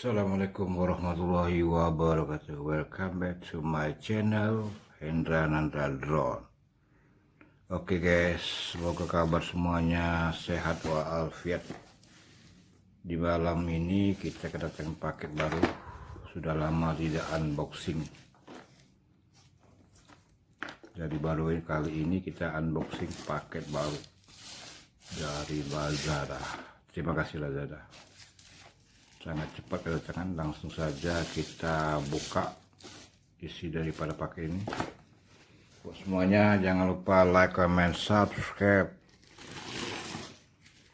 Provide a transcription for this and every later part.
Assalamualaikum warahmatullahi wabarakatuh. Welcome back to my channel Hendra Nanda Drone. Oke guys, semoga kabar semuanya sehat walafiat. Di malam ini kita kedatangan paket baru. Sudah lama tidak unboxing. Jadi baru kali ini kita unboxing paket baru dari Lazada. Terima kasih Lazada. Sangat cepat kedatangan, langsung saja kita buka isi daripada paket ini. Buat semuanya jangan lupa like, comment, subscribe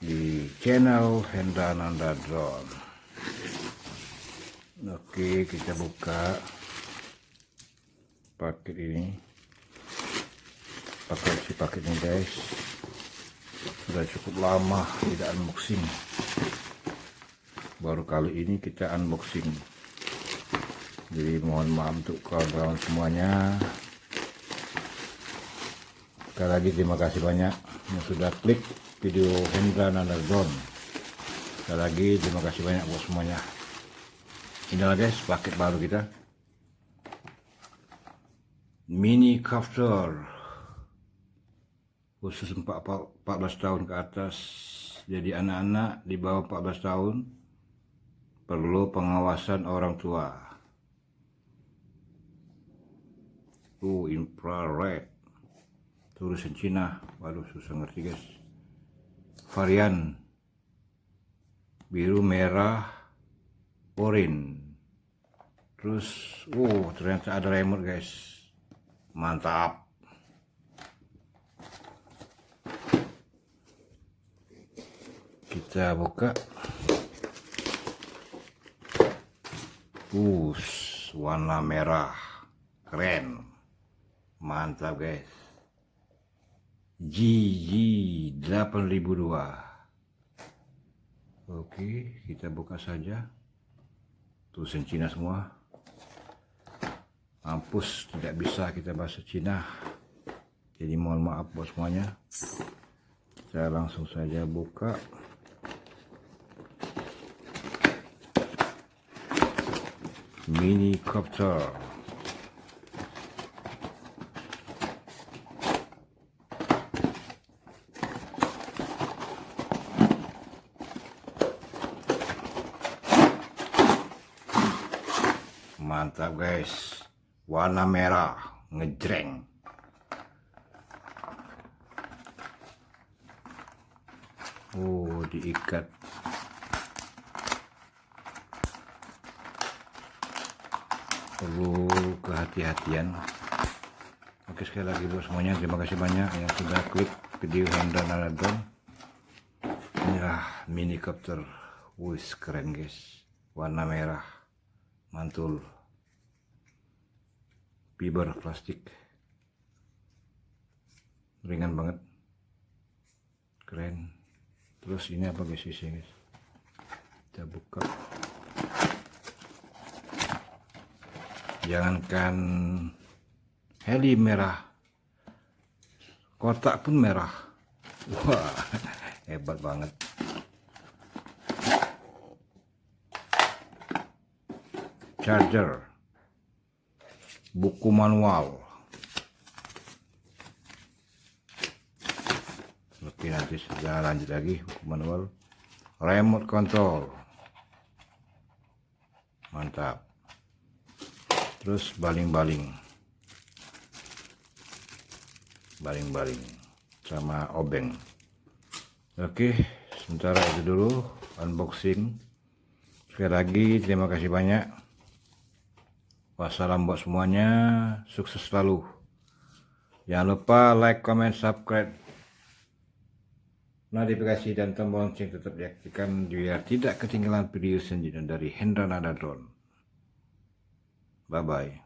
di channel Hendra Nanda Drone. Oke, kita buka paket ini. Pakai isi paket ini guys, sudah cukup lama tidak unboxing. Baru kali ini kita unboxing, jadi mohon maaf untuk kawan-kawan semuanya. Sekali lagi terima kasih banyak yang sudah klik video Hendra Nanda Drone. Sekali lagi terima kasih banyak buat semuanya. Inilah guys paket baru kita, mini copter khusus 14 tahun ke atas. Jadi anak-anak di bawah 14 tahun perlu pengawasan orang tua. Infrared, tulisan Cina, waduh susah ngerti guys. Varian biru, merah, oranye. Terus ternyata ada remote guys, mantap. Kita buka. Warna merah, keren, mantap guys. GG8002. Oke, kita buka saja. Tulisan Cina semua. Mampus tidak bisa kita bahasa Cina, jadi mohon maaf buat semuanya. Saya langsung saja buka. Mini copter. Mantap guys, warna merah, ngejreng. Diikat. Perlu kehati-hatian. Oke, sekali lagi buat semuanya terima kasih banyak yang sudah klik video Hendra Nanda Drone. Inilah mini copter, keren guys, warna merah, mantul, fiber plastik, ringan banget, keren. Terus ini apa guys isinya guys? Kita buka. Jangankan heli merah, kotak pun merah. Wah, hebat banget. Charger, buku manual. Oke, nanti sudah lanjut lagi buku manual. Remote control, mantap. Terus baling-baling sama obeng. Oke, sementara itu dulu unboxing. Sekali lagi terima kasih banyak. Wassalam buat semuanya, sukses selalu. Jangan lupa like, comment, subscribe, notifikasi dan tombol lonceng tetap diaktifkan biar tidak ketinggalan video selanjutnya dari Hendra Nanda Drone. Bye bye.